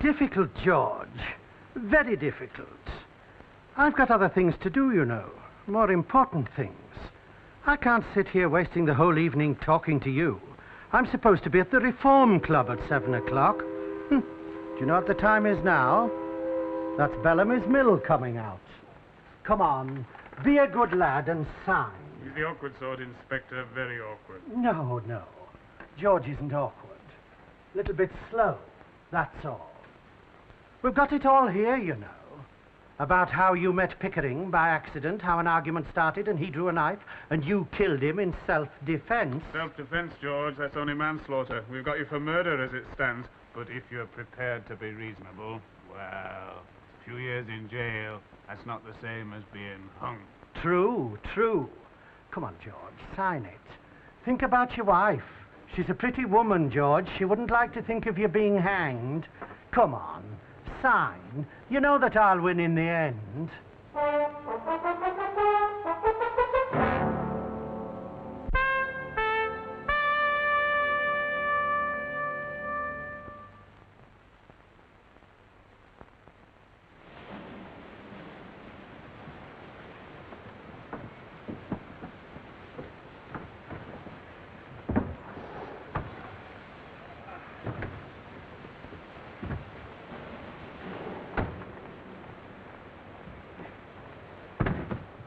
difficult, George. Very difficult. I've got other things to do, you know. More important things. I can't sit here wasting the whole evening talking to you. I'm supposed to be at the Reform Club at 7 o'clock. Do you know what the time is now? That's Bellamy's Mill coming out. Come on, be a good lad and sign. He's the awkward sort, Inspector. Very awkward. No, no. George isn't awkward. A little bit slow, that's all. We've got it all here, you know. About how you met Pickering by accident, how an argument started and he drew a knife and you killed him in self-defense. Self-defense, George. That's only manslaughter. We've got you for murder as it stands. But if you're prepared to be reasonable, well, a few years in jail, that's not the same as being hung. True, true. Come on, George, sign it. Think about your wife. She's a pretty woman, George. She wouldn't like to think of you being hanged. Come on, sign. You know that I'll win in the end.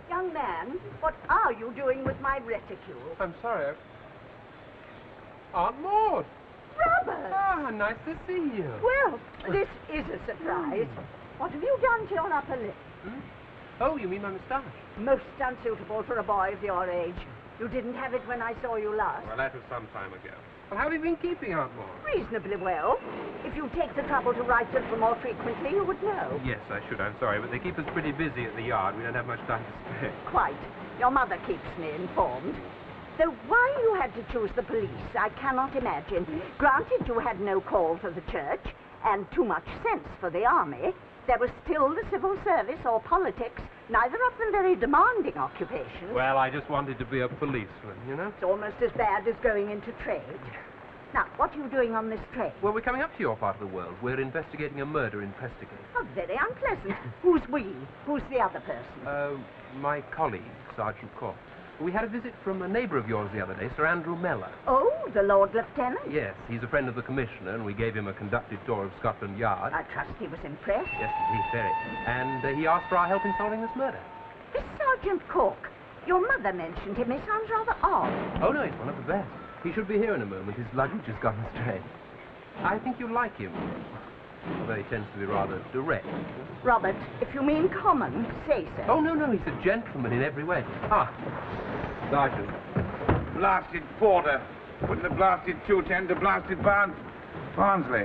Young man, what are you doing with my reticule? I'm sorry. Aunt Maud! Robert! Ah, nice to see you. Well, this is a surprise. What have you done to your upper lip? Oh, you mean my moustache? Most unsuitable for a boy of your age. You didn't have it when I saw you last. Well, that was some time ago. Well, how have you been keeping, Aunt Maud? Reasonably well. If you take the trouble to write a little more frequently, you would know. Yes, I should. I'm sorry, but they keep us pretty busy at the yard. We don't have much time to spare. Quite. Your mother keeps me informed. Though why you had to choose the police, I cannot imagine. Granted you had no call for the church, and too much sense for the army, there was still the civil service or politics, neither of them very demanding occupations. Well, I just wanted to be a policeman, you know? It's almost as bad as going into trade. Now, what are you doing on this train? Well, we're coming up to your part of the world. We're investigating a murder in Prestigate. Oh, very unpleasant. Who's we? Who's the other person? My colleague, Sergeant Cork. We had a visit from a neighbour of yours the other day, Sir Andrew Mellor. Oh, the Lord Lieutenant? Yes, he's a friend of the Commissioner, and we gave him a conducted tour of Scotland Yard. I trust he was impressed. Yes, indeed, very. And he asked for our help in solving this murder. This Sergeant Cork, your mother mentioned him. He sounds rather odd. Oh, no, he's one of the best. He should be here in a moment. His luggage has gone astray. I think you'll like him. Although he tends to be rather direct. Robert, if you mean common, say so. Oh, no, he's a gentleman in every way. Ah, Sergeant. Blasted Porter. Wouldn't have blasted 210 to blasted Barnsley.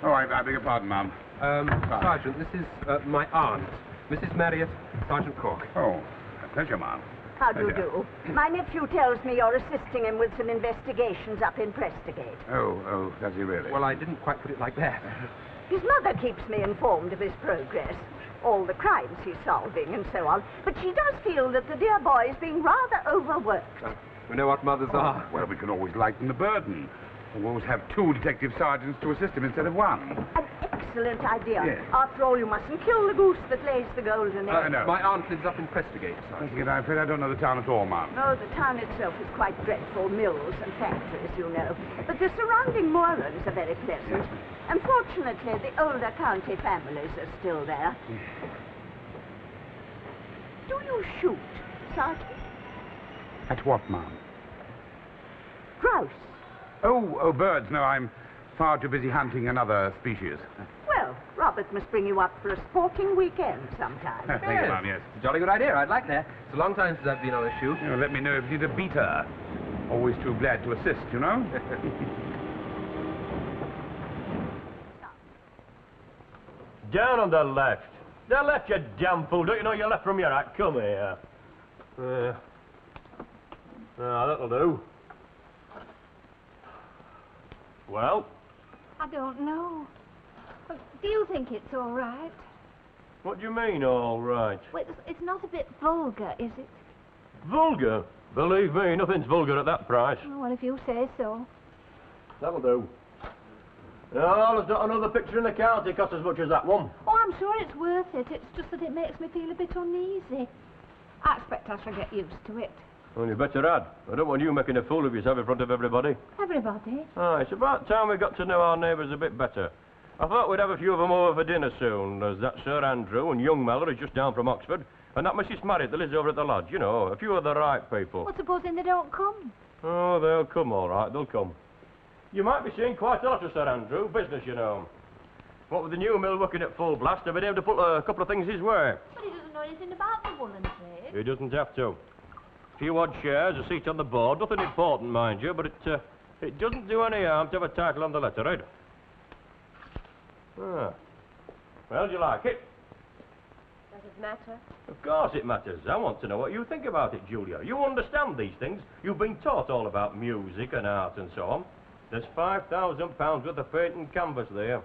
Oh, I beg your pardon, Mum. Sergeant, this is my aunt, Mrs. Marriott, Sergeant Cork. Oh, a pleasure, Mum. How do you do? My nephew tells me you're assisting him with some investigations up in Prestigate. Oh, does he really? Well, I didn't quite put it like that. His mother keeps me informed of his progress, all the crimes he's solving and so on, but she does feel that the dear boy is being rather overworked. We know what mothers are. Well, we can always lighten the burden. We'll always have 2 detective sergeants to assist him instead of 1. An excellent idea. Yes. After all, you mustn't kill the goose that lays the golden egg. No. My aunt lives up in Prestigate, Sergeant. Prestigate, I'm afraid I don't know the town at all, Mum. Oh, the town itself is quite dreadful. Mills and factories, you know. But the surrounding moorlands are very pleasant. Unfortunately, the older county families are still there. Do you shoot, Sergeant? At what, Mum? Grouse. Oh, birds. No, I'm far too busy hunting another species. Well, Robert must bring you up for a sporting weekend sometime. Thank you, Mum, yes. It's a jolly good idea. I'd like that. It's a long time since I've been on a shoot. Let me know if you need a beater. Always too glad to assist, you know? Down on the left. The left, you damn fool. Don't you know you're left from your right? Come here. That'll do. Well? I don't know. Do you think it's all right? What do you mean, all right? Well, it's not a bit vulgar, is it? Vulgar? Believe me, nothing's vulgar at that price. Oh, well, if you say so. That'll do. No, there's not another picture in the county costs as much as that one. Oh, I'm sure it's worth it. It's just that it makes me feel a bit uneasy. I expect I shall get used to it. Well, you better add. I don't want you making a fool of yourself in front of everybody. Everybody? Ah, it's about time we got to know our neighbours a bit better. I thought we'd have a few of them over for dinner soon. There's that Sir Andrew and young Mellor is just down from Oxford. And that Mrs. Marriott that lives over at the lodge, you know, a few of the right people. Well, supposing they don't come? Oh, they'll come all right, they'll come. You might be seeing quite a lot of Sir Andrew, business, you know. What with the new mill working at full blast, I've been able to put a couple of things his way. But he doesn't know anything about the woolen trade. He doesn't have to. A few odd shares, a seat on the board, nothing important, mind you, but it doesn't do any harm to have a title on the letterhead. Ah. Well, do you like it? Does it matter? Of course it matters. I want to know what you think about it, Julia. You understand these things. You've been taught all about music and art and so on. There's £5,000 worth of paint and canvas there.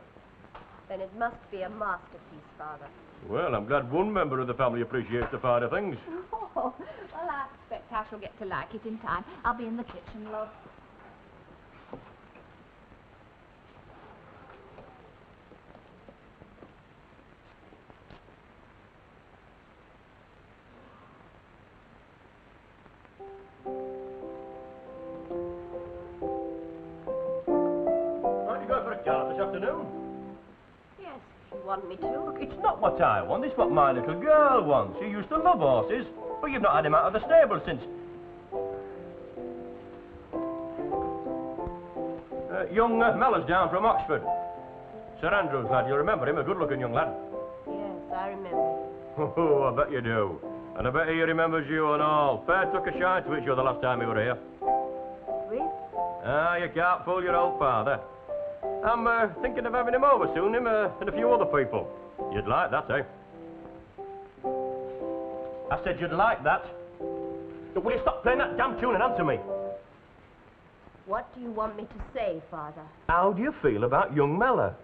Then it must be a masterpiece, Father. Well, I'm glad one member of the family appreciates the finer things. Oh, well, I expect I shall get to like it in time. I'll be in the kitchen, love. Aren't you going for a cart this afternoon? Yes, if you want me to. It's not what I want, it's what my little girl wants. She used to love horses, but you've not had him out of the stable since... young Mellor's down from Oxford. Sir Andrew's lad, you'll remember him, a good-looking young lad. Yes, I remember. Oh, I bet you do. And I bet he remembers you and all. Fair took a shine to each other last time we were here. Really? Ah, you can't fool your old father. I'm thinking of having him over soon, him and a few other people. You'd like that, eh? I said you'd like that. Will you stop playing that damn tune and answer me? What do you want me to say, Father? How do you feel about young Mellor?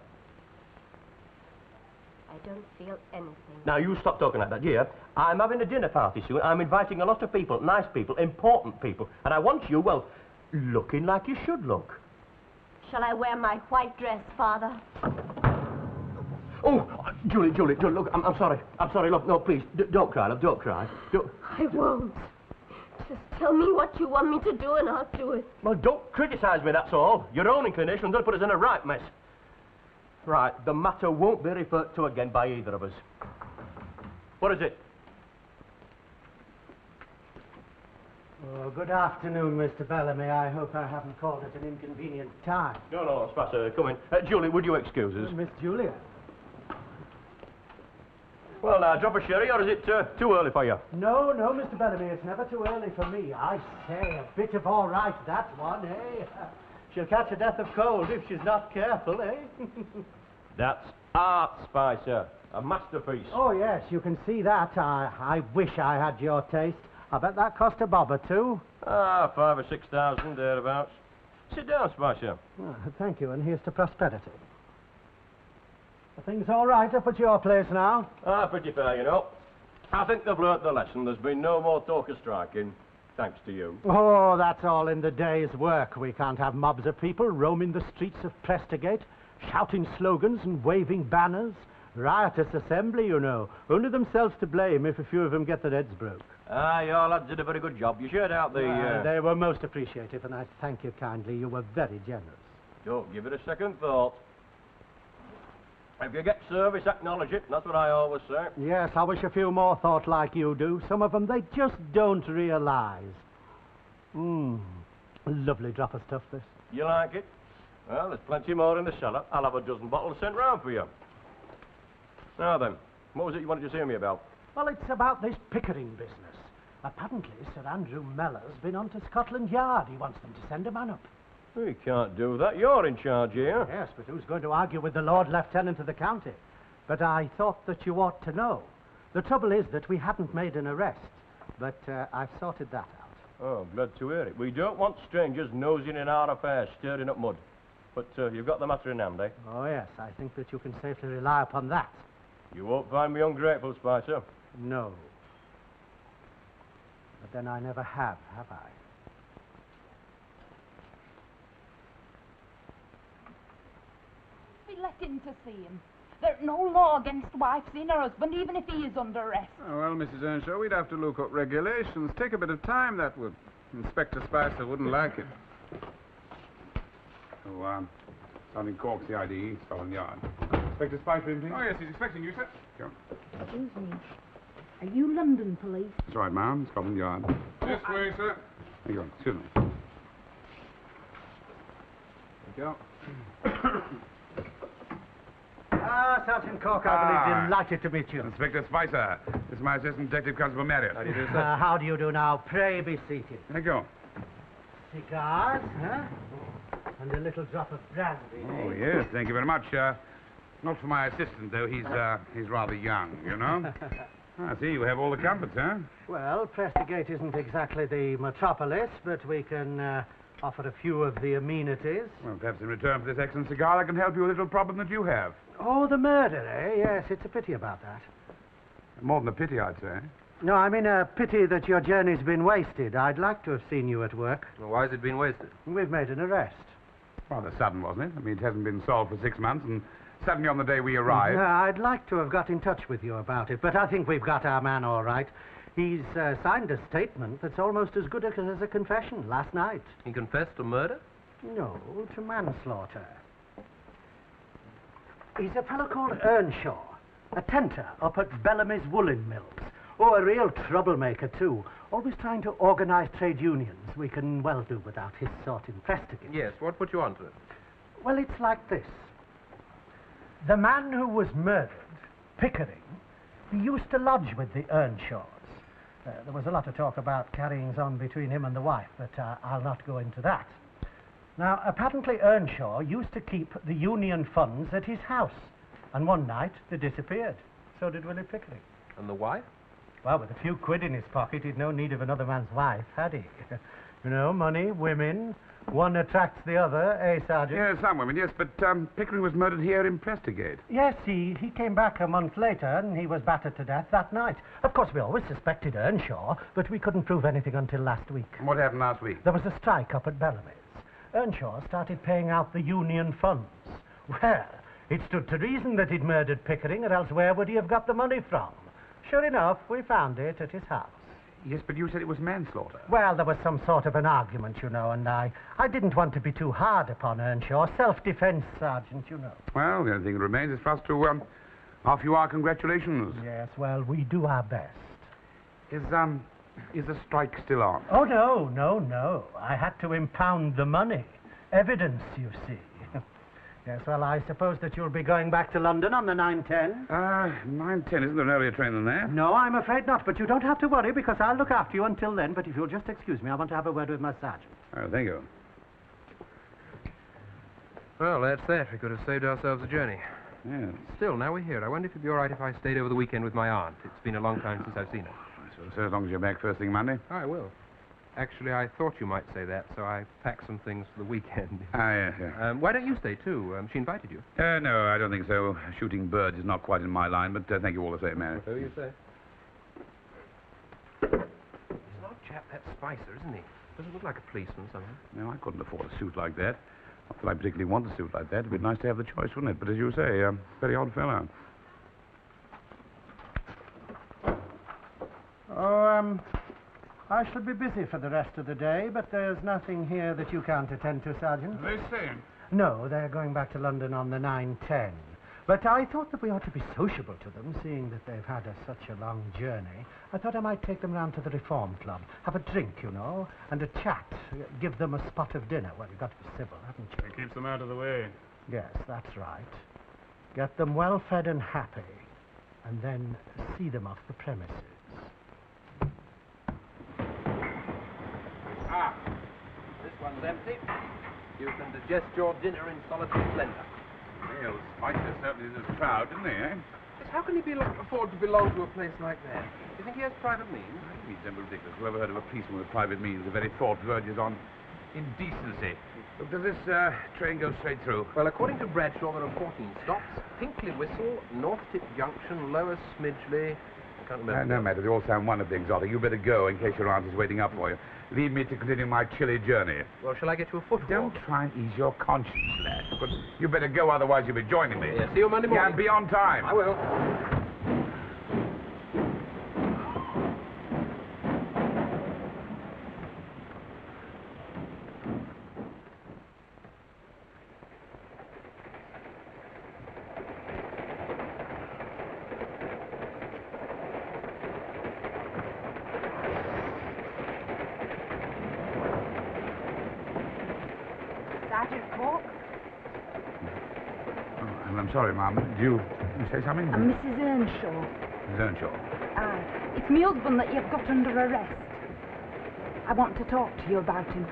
I don't feel anything. Now, you stop talking like that, dear. I'm having a dinner party soon. I'm inviting a lot of people, nice people, important people. And I want you, well, looking like you should look. Shall I wear my white dress, Father? Oh, Julie, look, I'm sorry. I'm sorry, love. No, please, don't cry, love, don't cry. I won't. Just tell me what you want me to do and I'll do it. Well, don't criticise me, that's all. Your own inclinations will put us in a right mess. Right, the matter won't be referred to again by either of us. What is it? Oh, good afternoon, Mr. Bellamy. I hope I haven't called at an inconvenient time. No, Spacer, come in. Julie, would you excuse us? Miss Julia. Well, now, drop a sherry, or is it too early for you? No, Mr. Bellamy, it's never too early for me. I say, a bit of all right, that one, eh? She'll catch a death of cold if she's not careful, eh? That's art, Spicer. A masterpiece. Oh, yes, you can see that. I wish I had your taste. I bet that cost a bob or two. 5,000 or 6,000, thereabouts. Sit down, Spicer. Oh, thank you, and here's to prosperity. Are things all right up at your place now? Pretty fair, you know. I think they've learnt the lesson. There's been no more talk of striking, thanks to you. Oh, that's all in the day's work. We can't have mobs of people roaming the streets of Prestegate, shouting slogans and waving banners. Riotous assembly, you know. Only themselves to blame if a few of them get their heads broke. Your lads did a very good job. You shared out the... They were most appreciative, and I thank you kindly. You were very generous. Don't give it a second thought. If you get service, acknowledge it. That's what I always say. Yes, I wish a few more thought like you do. Some of them, they just don't realise. Lovely drop of stuff, this. You like it? Well, there's plenty more in the cellar. I'll have a dozen bottles sent round for you. Now then, what was it you wanted to see me about? Well, it's about this Pickering business. Apparently, Sir Andrew Mellor's been on to Scotland Yard. He wants them to send a man up. We can't do that. You're in charge here. Yes, but who's going to argue with the Lord Lieutenant of the county? But I thought that you ought to know. The trouble is that we hadn't made an arrest, but I've sorted that out. Oh, glad to hear it. We don't want strangers nosing in our affairs, stirring up mud. But you've got the matter in hand, eh? Oh, yes, I think that you can safely rely upon that. You won't find me ungrateful, Spicer. No. But then I never have I? let in to see him. There's no law against wife seeing her husband, even if he is under arrest. Oh, well, Mrs. Earnshaw, we'd have to look up regulations. Take a bit of time, that would. Inspector Spicer wouldn't like it. Oh, sounding Cork's the ID, Scotland Yard. Inspector Spicer in, please? Oh, yes, he's expecting you, sir. Come. Excuse me. Are you London police? That's right, ma'am. Scotland Yard. This way, sir. There you go. Excuse me. Thank you. Sergeant Cork, I believe, delighted to meet you. Inspector Spicer. This is my assistant detective, Constable Marriott. How do you do, sir? How do you do now? Pray be seated. Thank you. Cigars, huh? And a little drop of brandy. Oh, yes. Thank you very much. Not for my assistant, though. He's rather young, you know. I see you have all the comforts, huh? Well, Prestigate isn't exactly the metropolis, but we can offer a few of the amenities. Well, perhaps in return for this excellent cigar, I can help you with a little problem that you have. Oh, the murder, eh? Yes, it's a pity about that. More than a pity, I'd say. No, I mean a pity that your journey's been wasted. I'd like to have seen you at work. Well, why has it been wasted? We've made an arrest. Rather sudden, wasn't it? I mean, it hasn't been solved for 6 months, and suddenly on the day we arrived... I'd like to have got in touch with you about it, but I think we've got our man all right. He's signed a statement that's almost as good as a confession last night. He confessed to murder? No, to manslaughter. He's a fellow called Earnshaw, a tenter up at Bellamy's woolen mills. Oh, a real troublemaker, too. Always trying to organise trade unions. We can well do without his sort in Prestigate. Yes, what put you on to it? Well, it's like this. The man who was murdered, Pickering, he used to lodge with the Earnshaws. There was a lot of talk about carryings on between him and the wife, but I'll not go into that. Now, apparently Earnshaw used to keep the union funds at his house, and one night they disappeared. So did Willie Pickering. And the wife? Well, with a few quid in his pocket, he'd no need of another man's wife, had he? You know, money, women, one attracts the other, eh, Sergeant? Yes, some women, yes, but Pickering was murdered here in Prestigate. Yes, he came back a month later, and he was battered to death that night. Of course, we always suspected Earnshaw, but we couldn't prove anything until last week. And what happened last week? There was a strike up at Bellamy's. Earnshaw started paying out the union funds. Well, it stood to reason that he'd murdered Pickering, or else where would he have got the money from? Sure enough, we found it at his house. Yes, but you said it was manslaughter. Well, there was some sort of an argument, you know, and I didn't want to be too hard upon Earnshaw. Self-defense, Sergeant, you know. Well, the only thing that remains is for us to offer you our congratulations. Yes, well, we do our best. Is the strike still on? Oh, no. I had to impound the money. Evidence, you see. Yes, well, I suppose that you'll be going back to London on the 9:10? 9:10. Isn't there an earlier train than that? No, I'm afraid not, but you don't have to worry, because I'll look after you until then. But if you'll just excuse me, I want to have a word with my sergeant. Oh, thank you. Well, that's that. We could have saved ourselves a journey. Yes. Still, now we're here. I wonder if it'd be all right if I stayed over the weekend with my aunt. It's been a long time since I've seen her. So as long as you're back first thing Monday? I will. Actually, I thought you might say that, so I packed some things for the weekend. Yes. Why don't you stay, too? She invited you. No, I don't think so. Shooting birds is not quite in my line, but thank you all the same, Mary. Whatever you say. He's an odd chap, that Spicer, isn't he? Doesn't look like a policeman, somehow. No, I couldn't afford a suit like that. Not that I particularly want a suit like that. It'd be nice to have the choice, wouldn't it? But as you say, very odd fellow. Oh, I shall be busy for the rest of the day, but there's nothing here that you can't attend to, Sergeant. Are they staying? No, they're going back to London on the 9:10. But I thought that we ought to be sociable to them, seeing that they've had such a long journey. I thought I might take them round to the Reform Club, have a drink, you know, and a chat, give them a spot of dinner. Well, you've got to be civil, haven't you? It keeps them out of the way. Yes, that's right. Get them well fed and happy, and then see them off the premises. This one's empty. You can digest your dinner in solitary splendor. Well, Spicer certainly is proud, didn't he, eh? But how can he afford to belong to a place like that? Do you think he has private means? He's simple ridiculous. Whoever heard of a policeman with private means? The very thought verges on indecency. Look, does this train go straight through? Well, according to Bradshaw, there are 14 stops. Pinkley Whistle, North Tip Junction, Lower Smidgley. I can't remember. No matter. They all sound wonderfully exotic. You better go in case your aunt is waiting up for you. Leave me to continue my chilly journey. Well, shall I get you a football? Don't try and ease your conscience, lad. But you better go, otherwise you'll be joining me. Yeah, see you Monday morning. Yeah, be on time. I will. Sergeant Cork? Oh, I'm sorry, Ma'am. Did you say something? I'm Mrs. Earnshaw. Miss Earnshaw. Aye. It's me husband that you've got under arrest. I want to talk to you about him.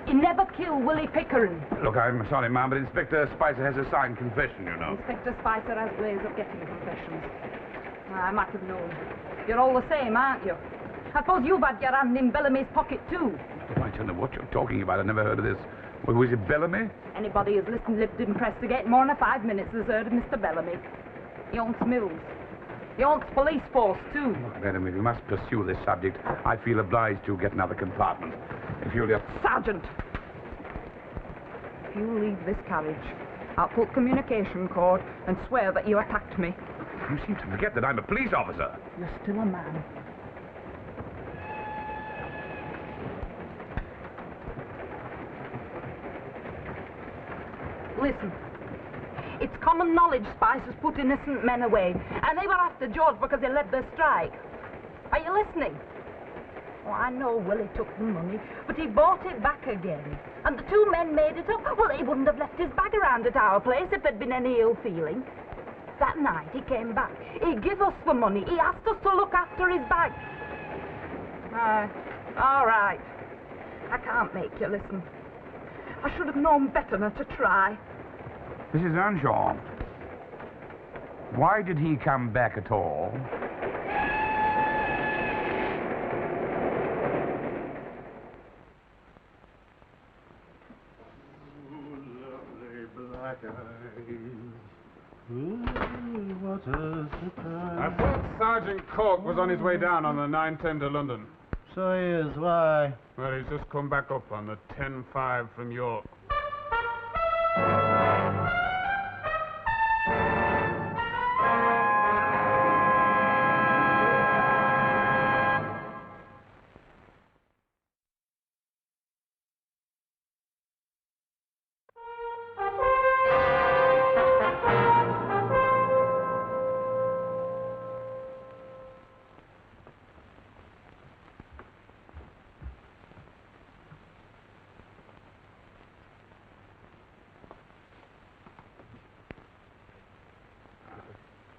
He never killed Willie Pickering. Look, I'm sorry, Ma'am, but Inspector Spicer has a signed confession, you know. Inspector Spicer has ways of getting confessions. I might have known. You're all the same, aren't you? I suppose you've had your hand in Bellamy's pocket, too. Oh, I don't know what you're talking about. I've never heard of this. Well, was it Bellamy? Anybody who's listened, lived in Prestigate more than 5 minutes has heard of Mr. Bellamy. He owns mills. He owns police force, too. Look, Bellamy, we must pursue this subject. I feel obliged to get another compartment. If you'll just... Sergeant! If you leave this carriage, I'll put communication cord and swear that you attacked me. You seem to forget that I'm a police officer. You're still a man. Listen. It's common knowledge Spicer's put innocent men away, and they were after George because he led the strike. Are you listening? Oh, I know Willie took the money, but he bought it back again. And the two men made it up. Well, he wouldn't have left his bag around at our place if there'd been any ill feeling. That night he came back. He gave us the money. He asked us to look after his bag. All right. I can't make you listen. I should have known better than to try. Mrs. Earnshaw, why did he come back at all? I thought Sergeant Cork was on his way down on the 9:10 to London. So he is. Why? Well, he's just come back up on the 10:5 from York.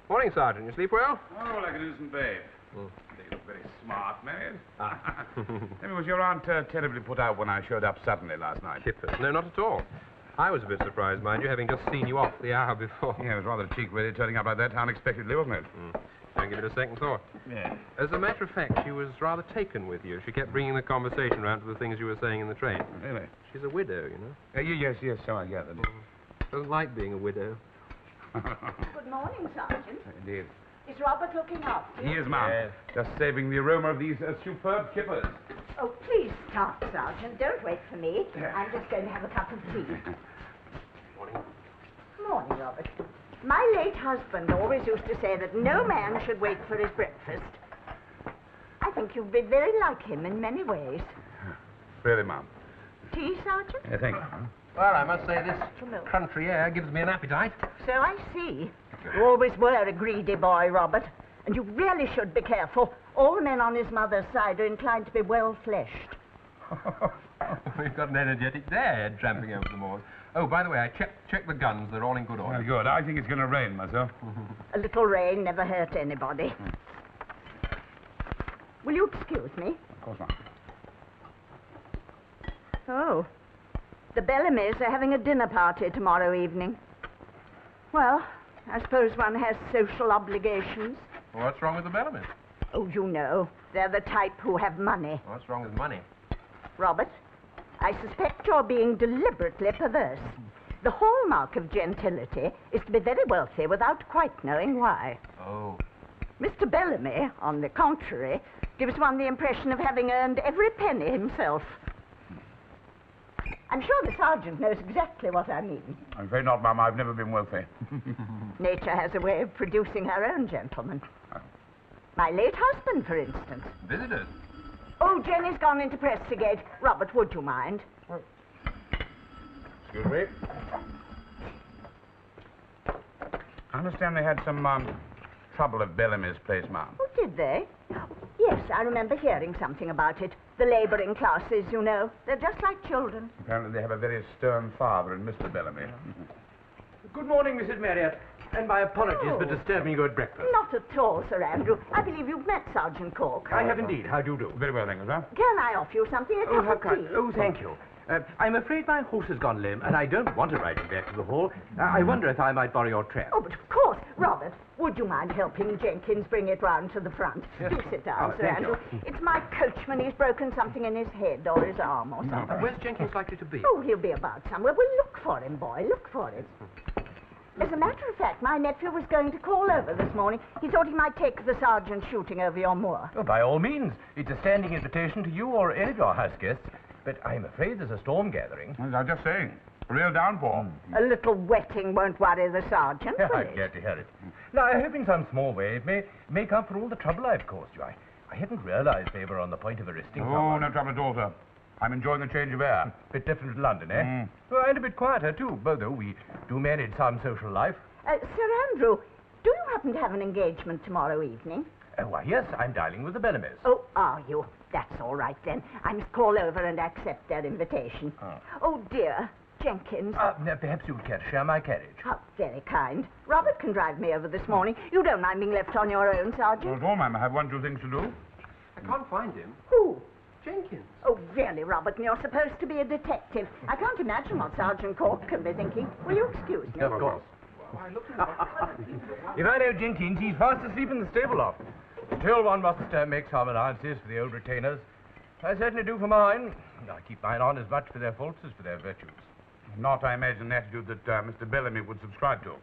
Morning, Sergeant. You sleep well? Oh, like an innocent babe. They look very smart, married. Ah. Maybe was your aunt terribly put out when I showed up suddenly last night? Kippers. No, not at all. I was a bit surprised, mind you, having just seen you off the hour before. Yeah, it was rather cheek, really, turning up like that unexpectedly, wasn't it? Don't give it a second thought. Yeah. As a matter of fact, she was rather taken with you. She kept bringing the conversation round to the things you were saying in the train. Really? She's a widow, you know. Yes, so I gathered. Doesn't like being a widow. Good morning, Sergeant. Indeed. Is Robert looking after you? He is, ma'am. Yes. Just saving the aroma of these superb kippers. Oh, please start, Sergeant. Don't wait for me. I'm just going to have a cup of tea. Morning. Morning, Robert. My late husband always used to say that no man should wait for his breakfast. I think you'd be very like him in many ways. Really, ma'am. Tea, Sergeant? Yeah, thank you. Well, I must say this Hello. country air gives me an appetite. So I see. You always were a greedy boy, Robert. And you really should be careful. All the men on his mother's side are inclined to be well-fleshed. We've got an energetic dad tramping over the moors. Oh, by the way, I checked the guns. They're all in good order. Well, good. I think it's going to rain, myself. A little rain never hurt anybody. Will you excuse me? Of course not. Oh. The Bellamys are having a dinner party tomorrow evening. Well, I suppose one has social obligations. What's wrong with the Bellamys? Oh, you know, they're the type who have money. What's wrong with money? Robert, I suspect you're being deliberately perverse. The hallmark of gentility is to be very wealthy without quite knowing why. Oh. Mr. Bellamy, on the contrary, gives one the impression of having earned every penny himself. I'm sure the sergeant knows exactly what I mean. I'm afraid not, Mum. I've never been wealthy. Nature has a way of producing her own gentlemen. My late husband, for instance. Visitors? Oh, Jenny's gone into Prestigate. Robert, would you mind? Excuse me. I understand they had some trouble at Bellamy's place, Mum. Oh, did they? Yes, I remember hearing something about it. The labouring classes, you know. They're just like children. Apparently they have a very stern father in Mr. Bellamy. Good morning, Mrs. Marriott. And my apologies for disturbing you at breakfast. Not at all, Sir Andrew. I believe you've met Sergeant Cork. I have indeed. How do you do? Very well, thank you, sir. Can I offer you something? A cup of tea? Oh, thank you. I'm afraid my horse has gone lame, and I don't want to ride him back to the hall. I wonder if I might borrow your trap. Oh, but of course. Robert, would you mind helping Jenkins bring it round to the front? Yes. Do sit down, Sir thank Andrew. you. It's my coachman. He's broken something in his head or his arm or something. Where's Jenkins likely to be? Oh, he'll be about somewhere. Well, look for him, boy. Look for him. As a matter of fact, my nephew was going to call over this morning. He thought he might take the sergeant shooting over your moor. Oh, by all means. It's a standing invitation to you or any of your house guests. But I'm afraid there's a storm gathering. As I was just saying, a real downpour. A little wetting won't worry the sergeant, will I'm it? glad to hear it. Now, I hope in some small way it may make up for all the trouble I've caused you. I hadn't realized they were on the point of arresting Oh, someone. no trouble at all, sir. I'm enjoying the change of air. Bit different to London, eh? Oh, and a bit quieter, too, although we do manage some social life. Sir Andrew, do you happen to have an engagement tomorrow evening? Why, yes, I'm dining with the Bellamys. Oh, are you? That's all right, then. I must call over and accept their invitation. Oh, dear. Jenkins. Now, perhaps you would care to share my carriage. How very kind. Robert can drive me over this morning. You don't mind being left on your own, Not Sergeant? at all, ma'am. I have one or two things to do. I can't find him. Who? Jenkins. Oh, really, Robert? And you're supposed to be a detective. I can't imagine what Sergeant Cork can be thinking. Will you excuse me? Of course. If I know Jenkins, he's fast asleep in the stable loft. Still, one must make some allowances for the old retainers. I certainly do for mine. I keep mine on as much for their faults as for their virtues. Not, I imagine, an attitude that Mr. Bellamy would subscribe to.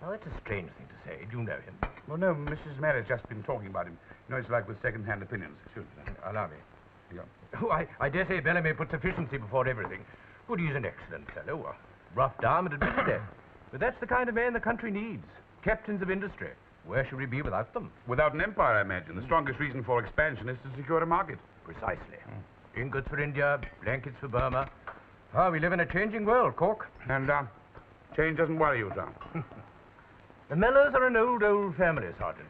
Well, that's a strange thing to say. Do you know him? Well, no, Mrs. Mary's just been talking about him. You know, it's like with second-hand opinions. Excuse me. Allow me. Yeah. Oh, I dare say Bellamy puts efficiency before everything. But he's an excellent fellow. A rough diamond, admittedly. But that's the kind of man the country needs. Captains of industry. Where should we be without them? Without an empire, I imagine. The strongest reason for expansion is to secure a market. Precisely. Ingots for India, blankets for Burma. We live in a changing world, Cork. And change doesn't worry you, sir. The Mellors are an old, old family, Sergeant.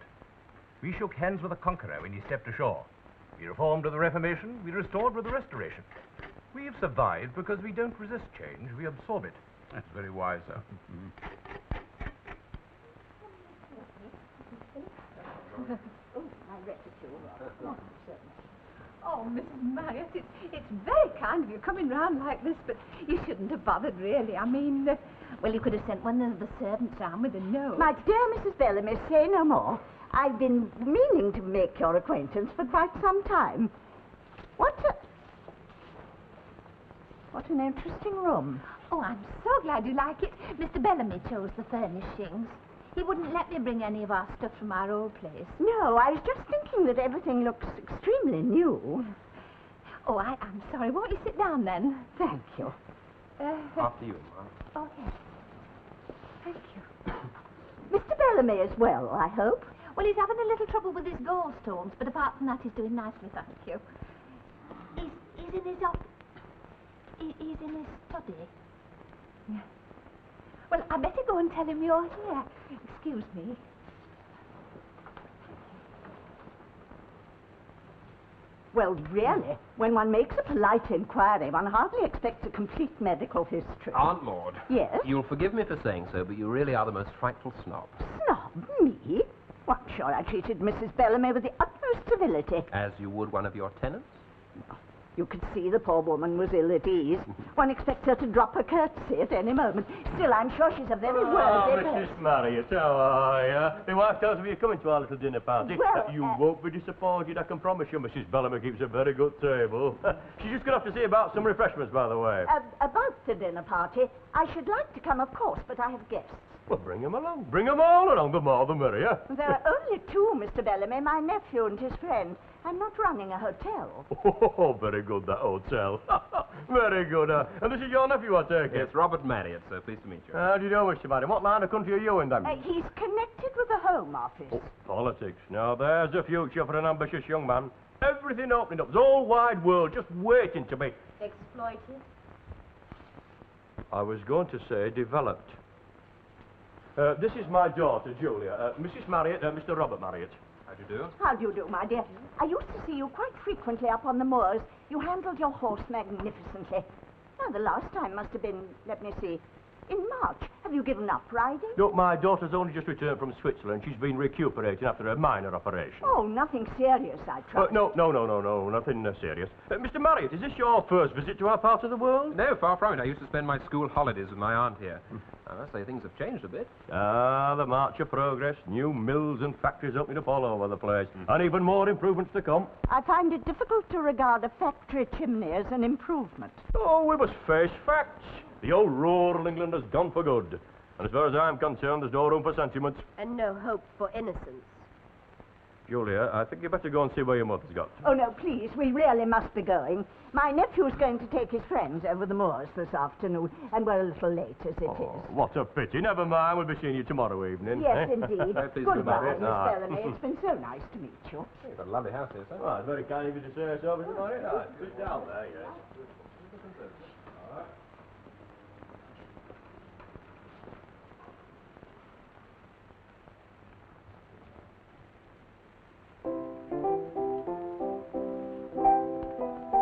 We shook hands with a conqueror when he stepped ashore. We reformed with the Reformation, we restored with the Restoration. We've survived because we don't resist change, we absorb it. That's very wise, sir. Oh, Mrs. Marriott, it's very kind of you coming round like this, but you shouldn't have bothered, really. I mean, well, you could have sent one of the servants round with a note. My dear Mrs. Bellamy, say no more. I've been meaning to make your acquaintance for quite some time. What an interesting room. Oh, I'm so glad you like it. Mr. Bellamy chose the furnishings. He wouldn't let me bring any of our stuff from our old place. No, I was just thinking that everything looks extremely new. Oh, I'm sorry. Won't you sit down, then? Thank you. After you, Ma'am. Oh, yes. Thank you. Mr. Bellamy as well, I hope. Well, he's having a little trouble with his gallstones, but apart from that, he's doing nicely, thank you. He's in his office. He's in his study. Yeah. Well, I better go and tell him you're here. Excuse me. Well, really, when one makes a polite inquiry, one hardly expects a complete medical history. Aunt Maud. Yes? You'll forgive me for saying so, but you really are the most frightful snob. Snob? Me? Well, I'm sure I treated Mrs. Bellamy with the utmost civility. As you would one of your tenants? You could see the poor woman was ill at ease. One expects her to drop a curtsy at any moment. Still, I'm sure she's a very worthy person. Mrs. Marriott, how are you? My wife tells me you're coming to our little dinner party. Well, you won't be disappointed, I can promise you. Mrs. Bellamy keeps a very good table. She's just going to have to see about some refreshments, by the way. About the dinner party, I should like to come, of course, but I have guests. Well, bring 'em along. Bring 'em all along. The more the merrier. There are only two, Mr. Bellamy, my nephew and his friend. I'm not running a hotel. Oh, very good, that hotel. Very good. And this is your nephew, I take it? Yes, Robert Marriott, sir. Pleased to meet you. How do you know, Mr. Marriott? What line of country are you in, then? He's connected with the Home Office. Oh, politics. Now, there's a future for an ambitious young man. Everything opening up. The whole wide world just waiting to be... Exploited? I was going to say developed. This is my daughter, Julia. Mrs. Marriott, Mr. Robert Marriott. How do you do? How do you do, my dear? I used to see you quite frequently up on the moors. You handled your horse magnificently. Now, the last time must have been, let me see, in March. Have you given up riding? Look, my daughter's only just returned from Switzerland. She's been recuperating after a minor operation. Oh, nothing serious, I trust. No, nothing serious. Mr. Marriott, is this your first visit to our part of the world? No, far from it. I used to spend my school holidays with my aunt here. I must say things have changed a bit. Ah, the march of progress. New mills and factories opening up all over the place. And even more improvements to come. I find it difficult to regard a factory chimney as an improvement. Oh, we must face facts. The old rural England has gone for good. And as far as I'm concerned, there's no room for sentiments. And no hope for innocence. Julia, I think you better go and see where your mother's got. Oh, no, please, we really must be going. My nephew's going to take his friends over the moors this afternoon, and we're a little late as it is. What a pity. Never mind, we'll be seeing you tomorrow evening. Yes, eh? indeed. Very pleased to meet Goodbye, you. Miss Bellamy. It's been so nice to meet you. You've got a lovely house here, sir. Well, it's very kind of you to say so, Mr. Marriott. Sit down there, yes.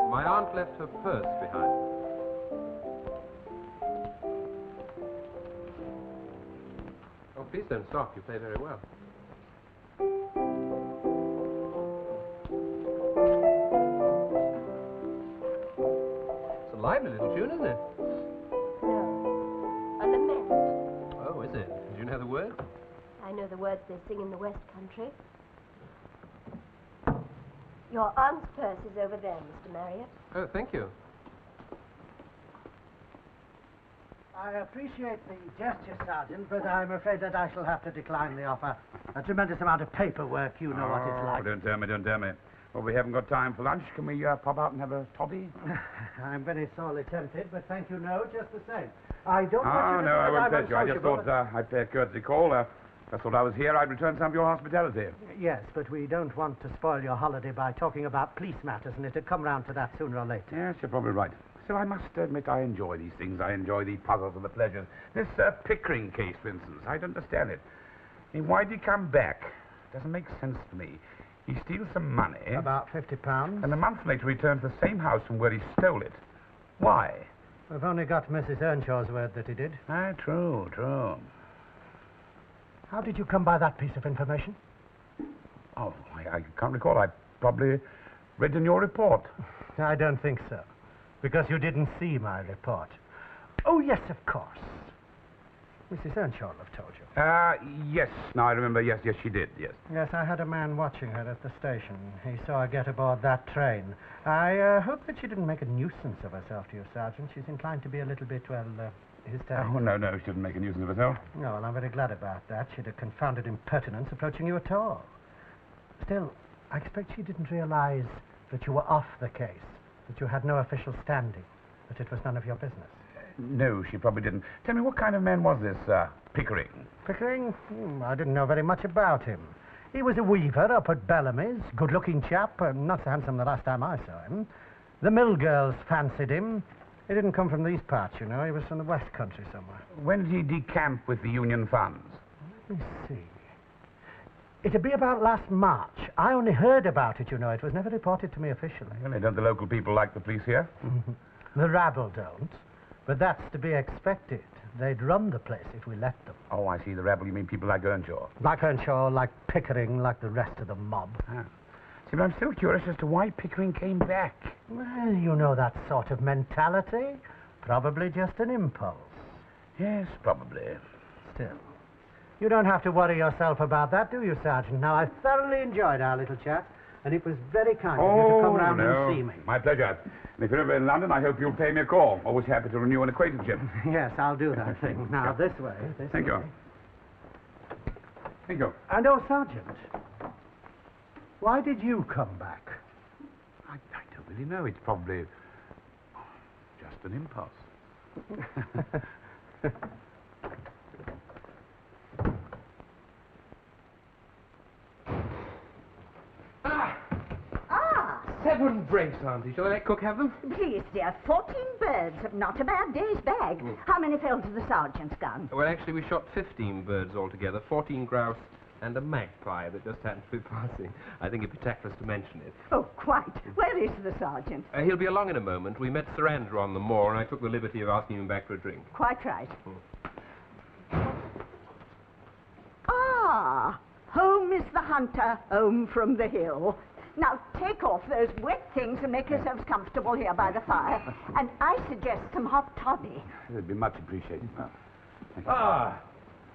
My aunt left her purse behind. Oh, please don't stop. You play very well. It's a lively little tune, isn't it? No. A lament. Oh, is it? Do you know the words? I know the words they sing in the West Country. Your aunt's purse is over there, Mr. Marriott. Oh, thank you. I appreciate the gesture, Sergeant, but I'm afraid that I shall have to decline the offer. A tremendous amount of paperwork, you know what it's like. Don't tell me. Well, we haven't got time for lunch. Can we pop out and have a toddy? I'm very sorely tempted, but thank you, no, just the same. I don't want Oh, you to no, think I that won't I'm touch you. I just unsociable, thought I'd pay a courtesy call. I thought I was here. I'd return some of your hospitality. Yes, but we don't want to spoil your holiday by talking about police matters, and it'll come round to that sooner or later. Yes, you're probably right. Still, I must admit I enjoy these things. I enjoy the puzzles and the pleasures. This Pickering case, for instance, I don't understand it. I mean, why did he come back? Doesn't make sense to me. He steals some money. About £50. And a month later returns to the same house from where he stole it. Why? We've only got Mrs. Earnshaw's word that he did. Ah, true. How did you come by that piece of information? Oh, I can't recall. I probably read in your report. I don't think so, because you didn't see my report. Oh, yes, of course. Mrs. Earnshaw will have told you. Yes. Now I remember. Yes, she did. Yes. Yes, I had a man watching her at the station. He saw her get aboard that train. I hope that she didn't make a nuisance of herself to you, Sergeant. She's inclined to be a little bit, hysterical. Oh, no, she didn't make a nuisance of herself. No, well, I'm very glad about that. She'd a confounded impertinence approaching you at all. Still, I expect she didn't realize that you were off the case, that you had no official standing, that it was none of your business. No, she probably didn't. Tell me, what kind of man was this, Pickering? Pickering? I didn't know very much about him. He was a weaver up at Bellamy's, good-looking chap, not so handsome the last time I saw him. The mill girls fancied him. He didn't come from these parts, you know. He was from the West Country somewhere. When did he decamp with the Union funds? Let me see. It'd be about last March. I only heard about it, you know. It was never reported to me officially. Well, don't the local people like the police here? The rabble don't. But that's to be expected. They'd run the place if we let them. Oh, I see. The rabble, you mean people like Earnshaw? Like Earnshaw, like Pickering, like the rest of the mob. Ah. See, but I'm still curious as to why Pickering came back. Well, you know that sort of mentality. Probably just an impulse. Yes, probably. Still, you don't have to worry yourself about that, do you, Sergeant? Now, I thoroughly enjoyed our little chat, and it was very kind of you to come round and see me. My pleasure. And if you're ever in London, I hope you'll pay me a call. Always happy to renew an acquaintanceship. Yes, I'll do that thing. Now, this way. Thank you. Thank you. And oh, Sergeant, why did you come back? I don't really know. It's probably just an impulse. Seven brace, Auntie. Shall I let Cook have them? Please, dear, 14 birds. Not a bad day's bag. How many fell to the sergeant's gun? Well, actually, we shot 15 birds altogether, 14 grouse and a magpie that just happened to be passing. I think it'd be tactless to mention it. Oh, quite. Where is the sergeant? He'll be along in a moment. We met Sir Andrew on the moor, and I took the liberty of asking him back for a drink. Quite right. Ah, home is the hunter, home from the hill. Now, take off those wet things and make yourselves comfortable here by the fire. And I suggest some hot toddy. It'd be much appreciated. Thank you.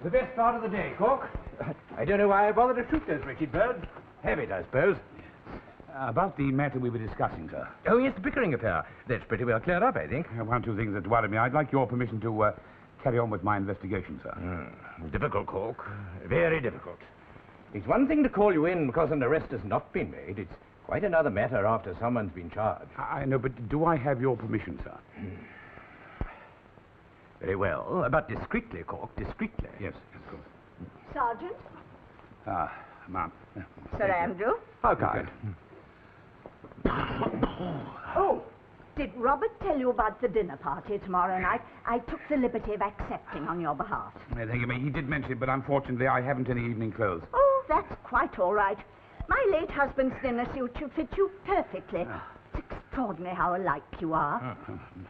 The best part of the day, Cork. I don't know why I bothered to shoot those wretched birds. Habit, I suppose. About the matter we were discussing, sir. Oh, yes, the Pickering affair. That's pretty well cleared up, I think. One or two things that worry me. I'd like your permission to carry on with my investigation, sir. Difficult, Cork. Very difficult. It's one thing to call you in because an arrest has not been made. It's quite another matter after someone's been charged. I know, but do I have your permission, sir? Very well, but discreetly, Cork, discreetly. Yes, of course. Sergeant? Ma'am. Sir Andrew? How kind. Oh, did Robert tell you about the dinner party tomorrow night? I took the liberty of accepting on your behalf. Thank you, ma'am. He did mention it, but unfortunately I haven't any evening clothes. Oh, that's quite all right. My late husband's dinner suit should fit you perfectly. It's extraordinary how alike you are.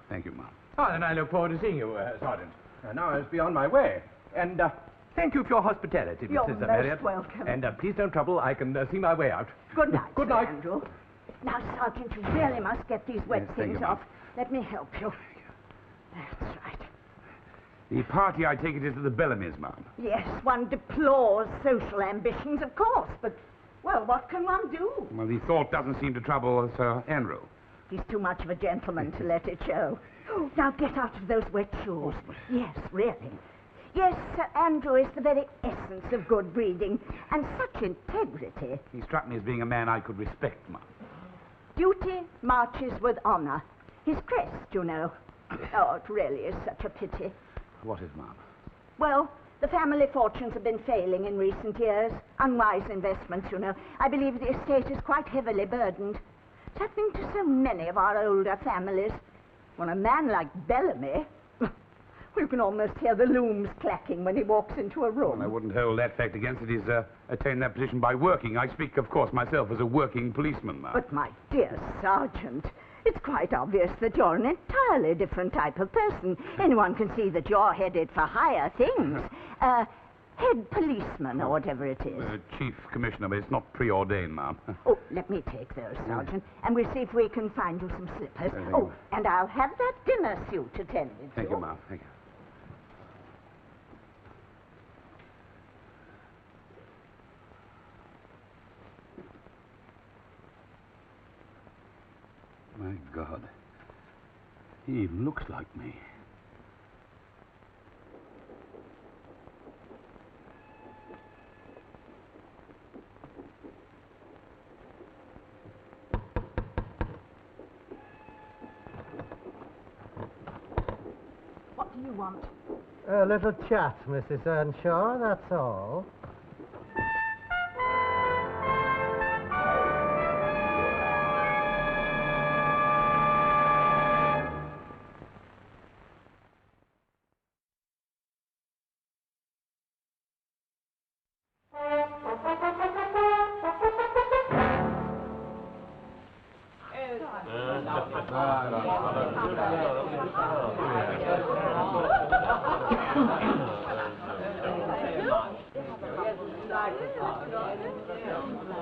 Thank you, ma'am. Oh, then I look forward to seeing you, Sergeant. Now I must be on my way. And thank you for your hospitality, You're Mrs. most Marriott. welcome. And please don't trouble. I can see my way out. Good night, Good Sir night. Andrew. Now, Sergeant, you really must get these wet Yes, thank things you, off. ma'am. Let me help you. That's right. The party, I take it, is at the Bellamy's, ma'am. Yes, one deplores social ambitions, of course, but, well, what can one do? Well, the thought doesn't seem to trouble Sir Andrew. He's too much of a gentleman to let it show. Now get out of those wet shoes. Yes, really. Yes, Sir Andrew is the very essence of good breeding, and such integrity. He struck me as being a man I could respect, ma'am. Duty marches with honor. His crest, you know. Oh, it really is such a pity. What is, ma'am? Well, the family fortunes have been failing in recent years. Unwise investments, you know. I believe the estate is quite heavily burdened. It's happening to so many of our older families. When a man like Bellamy, you can almost hear the looms clacking when he walks into a room. Well, I wouldn't hold that fact against it. He's attained that position by working. I speak, of course, myself as a working policeman, ma'am. But, my dear Sergeant, it's quite obvious that you're an entirely different type of person. Anyone can see that you're headed for higher things. Head policeman, or whatever it is. Chief Commissioner, but it's not preordained, ma'am. Oh, let me take those, Sergeant, and we'll see if we can find you some slippers. Thank Oh, you. and I'll have that dinner suit attended to. Thank you, ma'am. Thank you. My God. He even looks like me. What do you want? A little chat, Mrs. Earnshaw, that's all.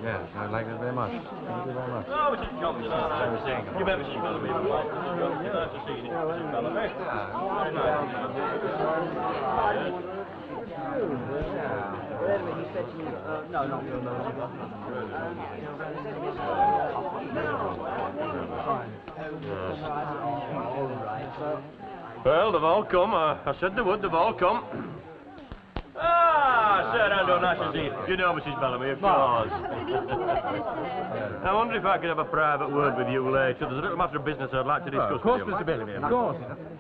Yes, I like it very much. Thank you very much. Oh, Mrs. Johnson, you've ever seen Bellamy before? Nice to see you, Mrs. Bellamy. Well, they've all come. I said they would, they've all come. Ah, Sir Andrew, nice to see you. You know Mrs. Bellamy, of course. I wonder if I could have a private word with you later. There's a little matter of business I'd like to discuss with you. Mr. Bellamy, of course.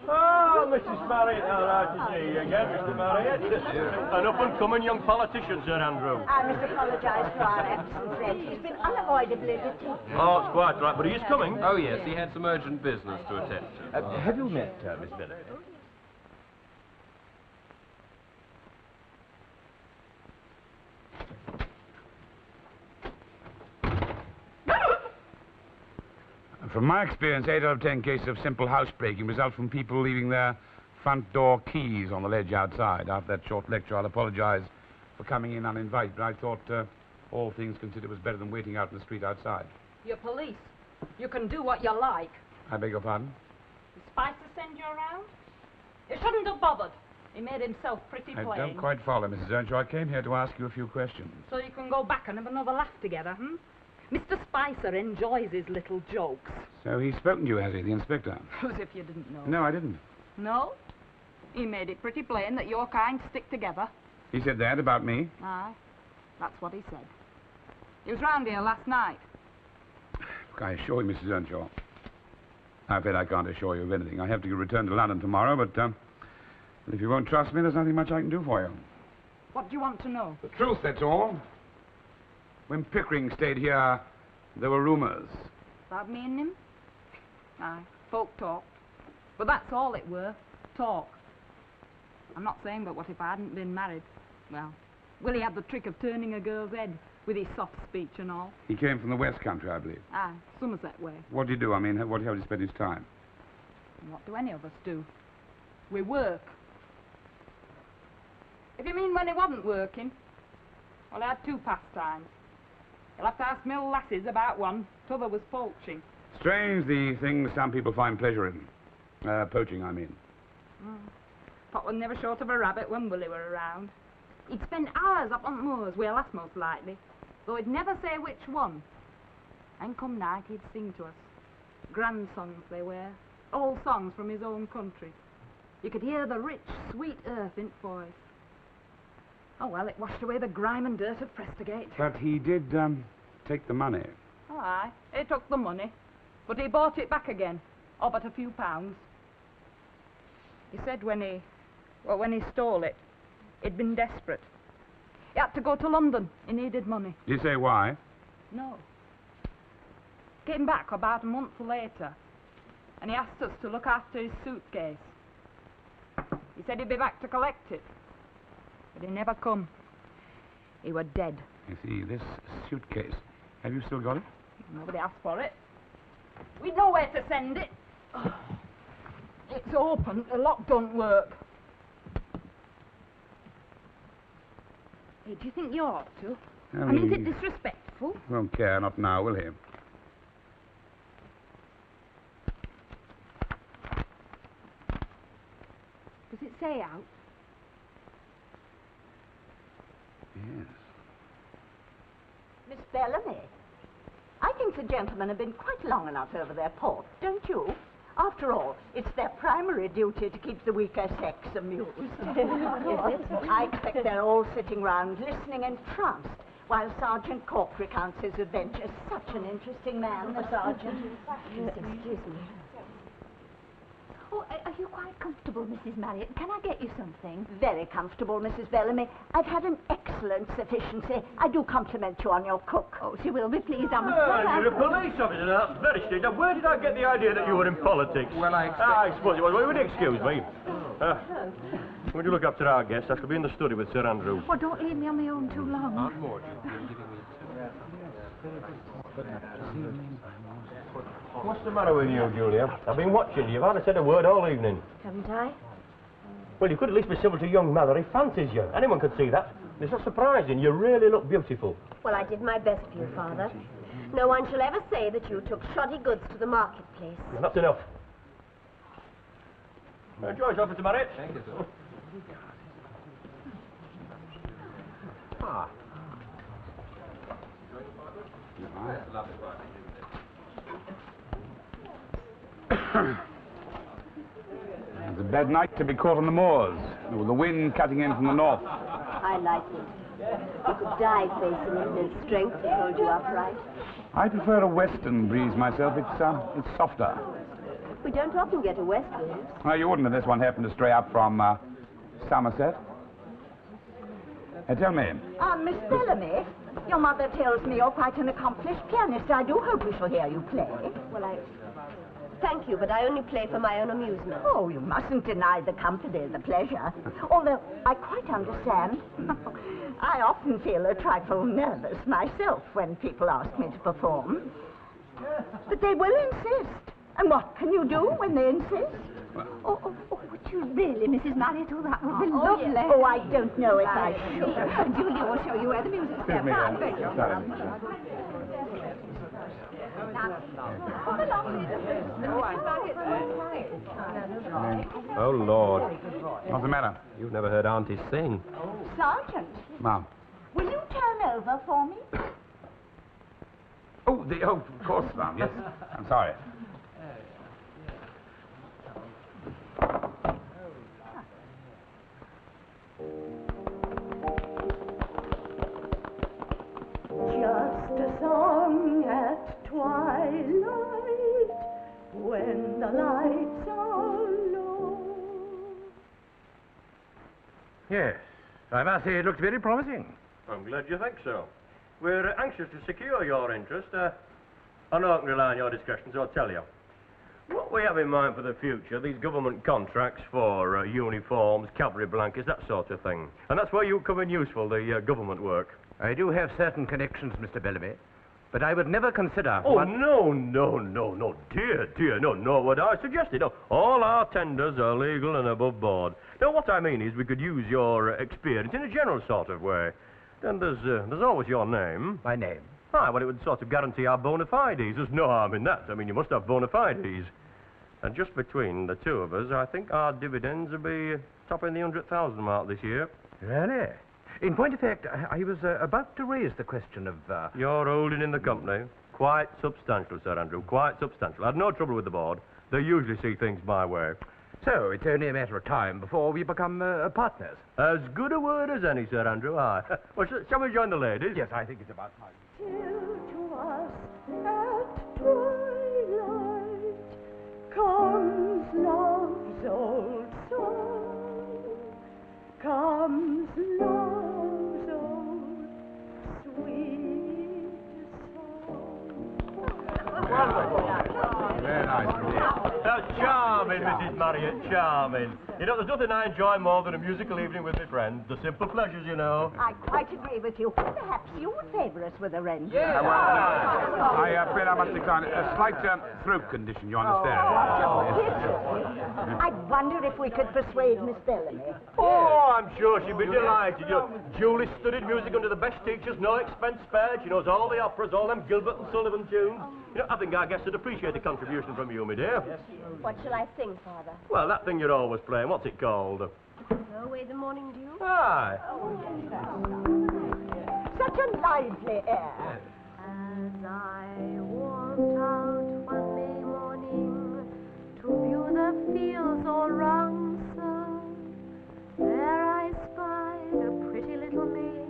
Oh, Mrs. Marriott, how nice to see you again, Mr. Marriott. An up-and-coming young politician, Sir Andrew. I must apologise for our absence then. He's been unavoidably detained. Oh, it's quite right, but he is coming. Oh, yes, he had some urgent business to attend to. Have you met Miss Bellamy? From my experience, 8 out of 10 cases of simple housebreaking result from people leaving their front door keys on the ledge outside. After that short lecture, I'll apologize for coming in uninvited, but I thought all things considered was better than waiting out in the street outside. You're police. You can do what you like. I beg your pardon? The Spicer send you around? You shouldn't have bothered. He made himself pretty plain. I don't quite follow, Mrs. Earnshaw. I came here to ask you a few questions. So you can go back and have another laugh together, Mr. Spicer enjoys his little jokes. So he's spoken to you, has he, the inspector? As if you didn't know. No, I didn't. No? He made it pretty plain that your kind stick together. He said that about me? Aye, that's what he said. He was round here last night. Look, I assure you, Mrs. Earnshaw, I bet I can't assure you of anything. I have to return to London tomorrow, but if you won't trust me, there's nothing much I can do for you. What do you want to know? The truth, that's all. When Pickering stayed here, there were rumours. About me and him? Aye, folk talked. But that's all it were, talk. I'm not saying but what if I hadn't been married, well, Willie had the trick of turning a girl's head with his soft speech and all. He came from the West Country, I believe. Aye, Somerset way. What did he do? I mean, how did he spend his time? What do any of us do? We work. If you mean when he wasn't working, well, I had two pastimes. You'll have to ask mill lasses about one. T'other was poaching. Strange, the things some people find pleasure in. Poaching, I mean. Pop was never short of a rabbit when Willie were around. He'd spend hours up on the moors, with a lass most likely, though he'd never say which one. And come night, he'd sing to us. Grand songs they were, old songs from his own country. You could hear the rich, sweet earth in voice. Oh, well, it washed away the grime and dirt of Prestegate. But he did take the money. Oh, aye, he took the money, but he bought it back again, all but a few pounds. He said when he stole it, he'd been desperate. He had to go to London. He needed money. Did he say why? No. Came back about a month later, and he asked us to look after his suitcase. He said he'd be back to collect it, but he never come. He were dead. You see, this suitcase, have you still got it? Nobody asked for it. We know where to send it. It's open. The lock don't work. Hey, do you think you ought to? I mean, is it disrespectful? Won't care, not now, will he? Does it say out? Yes. Miss Bellamy, I think the gentlemen have been quite long enough over their port, don't you? After all, it's their primary duty to keep the weaker sex amused. Is it? I expect they're all sitting round listening entranced while Sergeant Cork recounts his adventures. Such an interesting man, the sergeant. Excuse me. Oh, are you quite comfortable, Mrs. Marriott? Can I get you something? Very comfortable, Mrs. Bellamy. I've had an excellent sufficiency. I do compliment you on your cook. Oh, she will be pleased, I'm You're a police officer, that's very strange. Now, where did I get the idea that you were in politics? Well, I suppose it was. Well, would you excuse me? Would you look after our guest? I shall be in the study with Sir Andrew. Oh, don't leave me on my own too long. Aunt Mordred, you're giving me What's the matter with you, Julia? I've been watching you. You've hardly said a word all evening. Haven't I? Well, you could at least be civil to young Mallory. Fancies you. Anyone could see that. It's not surprising. You really look beautiful. Well, I did my best for you, Father. No one shall ever say that you took shoddy goods to the marketplace. Well, that's enough. Joyce, offer to marry. Thank you, sir. Ah. Lovely. It's a bad night to be caught on the moors, with the wind cutting in from the north. I like it. You could die facing it, and its strength to hold you upright. I prefer a western breeze myself. It's softer. We don't often get a west wind. Well, you wouldn't if this one happened to stray up from Somerset. Tell me. Miss Bellamy, your mother tells me you're quite an accomplished pianist. I do hope we shall hear you play. Well, thank you, but I only play for my own amusement. Oh, you mustn't deny the company the pleasure. Although I quite understand. I often feel a trifle nervous myself when people ask me to perform. But they will insist. And what can you do when they insist? Oh, would you really, Mrs. Marriott? Oh, that would be lovely. Yes. Oh, I don't know if I should. Julia will show you where the music's Excuse me, I beg your sorry. pardon. Come along, Mrs. Oh, Lord. What's the matter? You've never heard Auntie sing. Sergeant, Ma'am. will you turn over for me? Oh, of course, ma'am. Yes. I'm sorry. Just a song at twilight when the lights are low. Yes. I must say it looks very promising. I'm glad you think so. We're anxious to secure your interest. I know I can rely on your discretion, so I'll tell you. What we have in mind for the future, these government contracts for uniforms, cavalry blankets, that sort of thing. And that's where you come in useful, the government work. I do have certain connections, Mr. Bellamy, but I would never consider... Oh, no, dear, no, what I suggested. No, all our tenders are legal and above board. Now, what I mean is we could use your experience in a general sort of way. Then there's always your name. My name? Ah, well, it would sort of guarantee our bona fides. There's no harm in that. I mean, you must have bona fides. And just between the two of us, I think our dividends will be topping the 100,000 mark this year. Really? In point of fact, I was about to raise the question of... Your holding in the company, quite substantial, Sir Andrew, quite substantial. I had no trouble with the board. They usually see things my way. So, it's only a matter of time before we become partners. As good a word as any, Sir Andrew, aye. Well, shall we join the ladies? Yes, I think it's about time. Till to us at twilight comes love's old song, comes love's old sweet song. Very nice. Charming, Mrs. Marriott, charming. You know, there's nothing I enjoy more than a musical evening with my friends. The simple pleasures, you know. I quite agree with you. Perhaps you would favour us with a wrench. I fear I must decline. A slight throat condition, you understand. I wonder if we could persuade Miss Bellamy. Oh, I'm sure she'd be delighted. You know, Julie studied music under the best teachers, no expense spared. She knows all the operas, all them Gilbert and Sullivan tunes. You know, I think our guests would appreciate the contribution from you, my dear. What shall I sing, Father? Well, that thing you're always playing, what's it called? Go away the morning dew? Aye. Such a lively air. As I walked out one May morning to view the fields all round, sir, there I spied a pretty little maid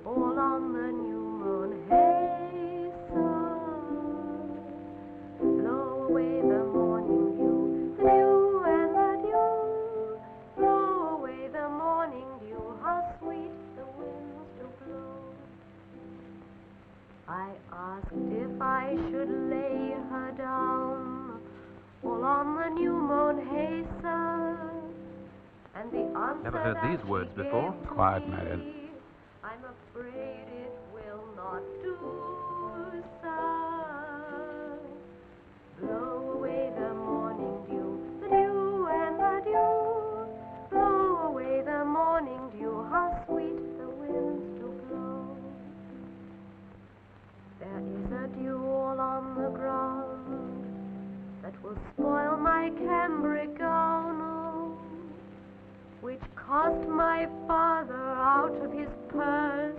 all on the new mown hay, sir. Blow away the morning dew, the dew and the dew. Blow away the morning dew, how sweet the winds do blow. I asked if I should lay her down all on the new mown hay, sir. And the answer Never heard these that words she before. gave Quiet, me, Marion. I'm afraid it will not do, sir. Blow away the morning dew, the dew and the dew. Blow away the morning dew, how sweet the winds do blow. There is a dew all on the ground that will spoil my cambric gown, oh, which cost my father out of his purse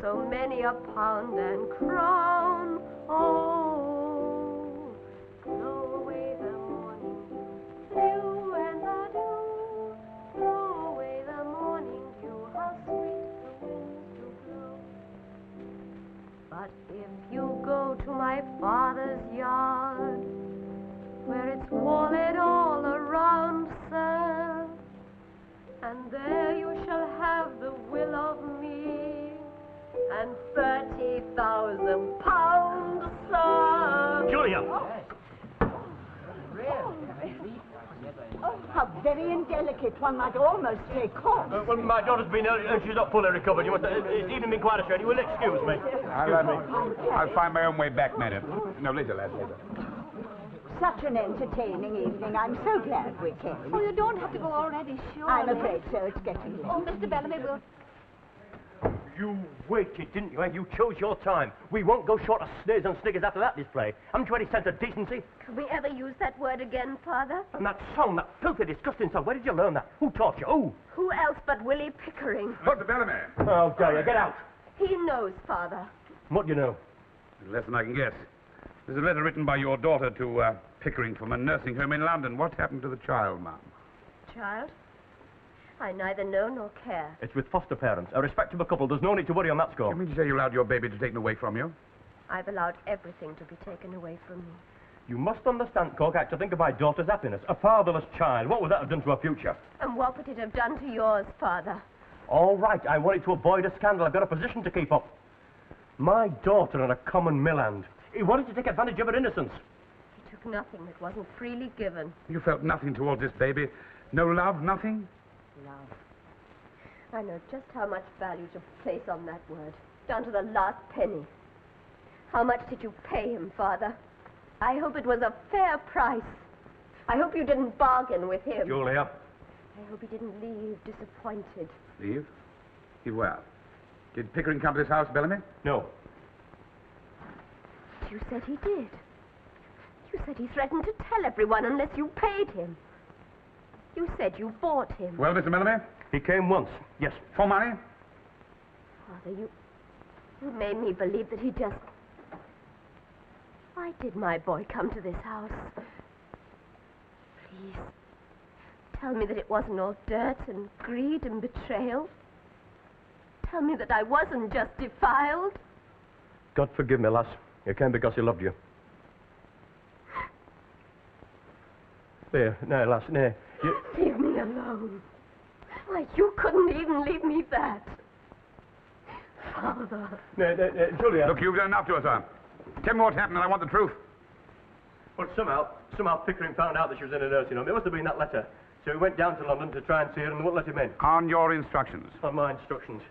so many a pound and crown. Oh, blow away the morning dew, the dew and the dew. Blow away the morning dew, how sweet But if you go to my father's yard, where it's walled all around, sir, and there you shall have the will of me, and 30,000 pounds, sir. Julia! Oh, how very indelicate. One might almost say coarse. Well, my daughter's been ill and she's not fully recovered. You must, it's even been quite a strain. You will excuse me. I'll find my own way back, madam. No, later, lad, later. Such an entertaining evening. I'm so glad we came. Oh, you don't have to go already, sure. I'm afraid so. It's getting late. Oh, Mr. Bellamy will... You waited, didn't you? You chose your time. We won't go short of sneers and sniggers after that display. Haven't you any sense of decency? Could we ever use that word again, Father? And that song, that filthy, disgusting song, where did you learn that? Who taught you? Who? Who else but Willie Pickering? Mr. Bellamy. Oh, dare you, get out. He knows, Father. What do you know? Less than I can guess. There's a letter written by your daughter to Pickering from a nursing home in London. What happened to the child, ma'am? Child? I neither know nor care. It's with foster parents, a respectable couple. There's no need to worry on that score. You mean to say you allowed your baby to be taken away from you? I've allowed everything to be taken away from me. You must understand, Cork, I have to think of my daughter's happiness. A fatherless child. What would that have done to her future? And what would it have done to yours, Father? All right, I wanted to avoid a scandal. I've got a position to keep up. My daughter and a common mill hand. He wanted to take advantage of her innocence. He took nothing that wasn't freely given. You felt nothing towards this baby? No love, nothing? Love. I know just how much value to place on that word, down to the last penny. How much did you pay him, Father? I hope it was a fair price. I hope you didn't bargain with him. Julia. I hope he didn't leave disappointed. Leave? Leave where? Did Pickering come to this house, Bellamy? No. You said he did. You said he threatened to tell everyone unless you paid him. You said you bought him. Well, Mr. Bellamy? He came once, yes. For money? Father, you made me believe that he just... Why did my boy come to this house? Please, tell me that it wasn't all dirt and greed and betrayal. Tell me that I wasn't just defiled. God forgive me, lass. You came because he loved you. There, no, lass, no. Leave me alone. Why, you couldn't even leave me that. Father. No, Julia. Look, you've done enough to us, sir. Tell me what happened, and I want the truth. Well, somehow Pickering found out that she was in a nursing home. It must have been that letter. So he went down to London to try and see her and they wouldn't let him in. On your instructions? On my instructions.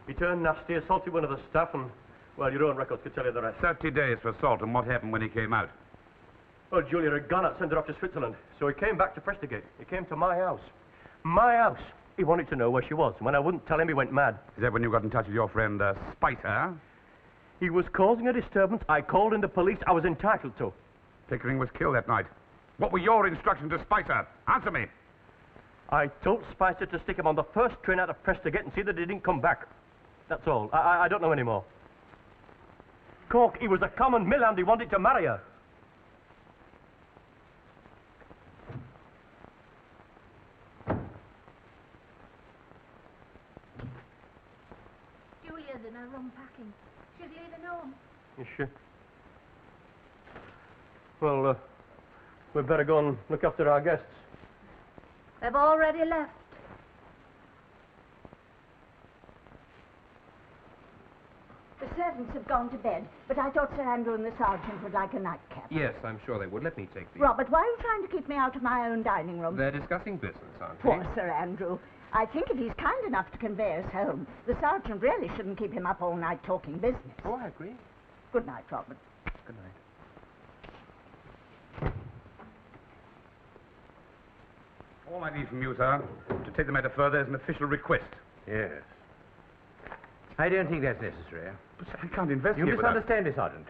He turned nasty, assaulted one of the staff, and, well, your own records could tell you the rest. 30 days for assault, and what happened when he came out? Well, Julia had gone out, sent her off to Switzerland. So he came back to Prestigate. He came to my house. My house. He wanted to know where she was. And when I wouldn't tell him, he went mad. Is that when you got in touch with your friend, Spicer? He was causing a disturbance. I called in the police. I was entitled to. Pickering was killed that night. What were your instructions to Spicer? Answer me. I told Spicer to stick him on the first train out of Prestigate and see that he didn't come back. That's all. I don't know any more. Cork, he was a common mill hand. He wanted to marry her. Julia's in her room packing. She's leaving home. Is she? Well, we'd better go and look after our guests. They've already left. The servants have gone to bed, but I thought Sir Andrew and the sergeant would like a nightcap. Yes, I'm sure they would. Let me take these. Robert, why are you trying to keep me out of my own dining room? They're discussing business, aren't Poor they? Sir Andrew. I think if he's kind enough to convey us home, the sergeant really shouldn't keep him up all night talking business. Oh, I agree. Good night, Robert. Good night. All I need from you, sir, to take the matter further is an official request. Yes. I don't think that's necessary. But I can't investigate You without... misunderstand me, Sergeant.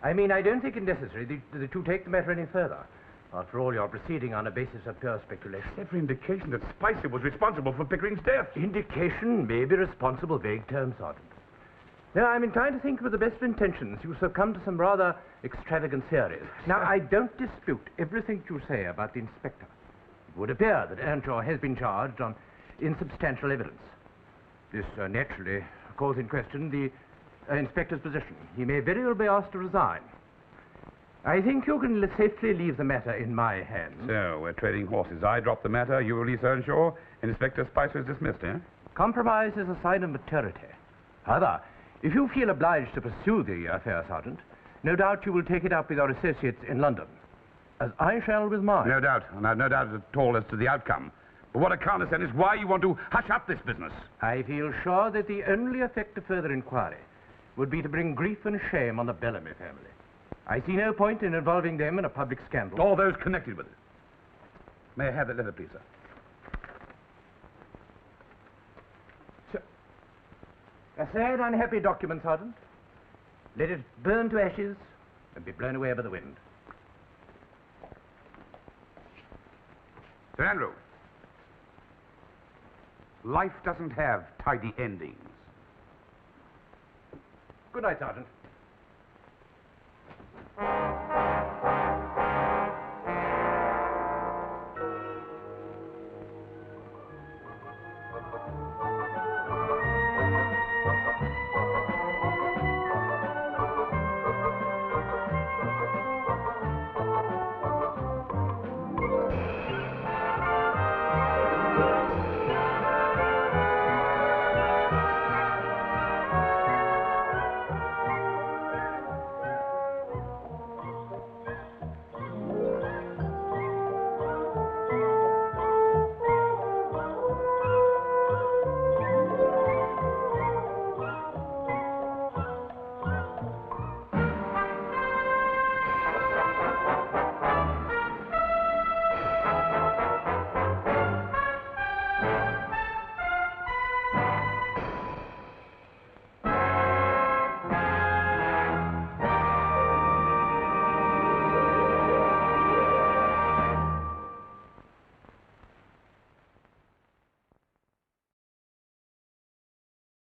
I mean, I don't think it necessary to take the matter any further. After all, you're proceeding on a basis of pure speculation. Every indication that Spicer was responsible for Pickering's death. Indication may be responsible, vague term, Sergeant. Now, I'm inclined to think with the best of intentions you succumb to some rather extravagant theories. Now, I don't dispute everything you say about the inspector. It would appear that Earnshaw has been charged on insubstantial evidence. This naturally calls in question the inspector's position. He may very well be asked to resign. I think you can safely leave the matter in my hands. So, we're trading horses. I drop the matter, you release Earnshaw, Inspector Spicer is dismissed, eh? Compromise is a sign of maturity. However, if you feel obliged to pursue the affair, Sergeant, no doubt you will take it up with your associates in London, as I shall with mine. No doubt, and I've no doubt at all as to the outcome. But what I can't understand is why you want to hush up this business. I feel sure that the only effect of further inquiry would be to bring grief and shame on the Bellamy family. I see no point in involving them in a public scandal. All those connected with it. May I have that letter, please, sir? A sad, unhappy document, Sergeant. Let it burn to ashes and be blown away by the wind. Sir Andrew, life doesn't have tidy endings. Good night, Sergeant.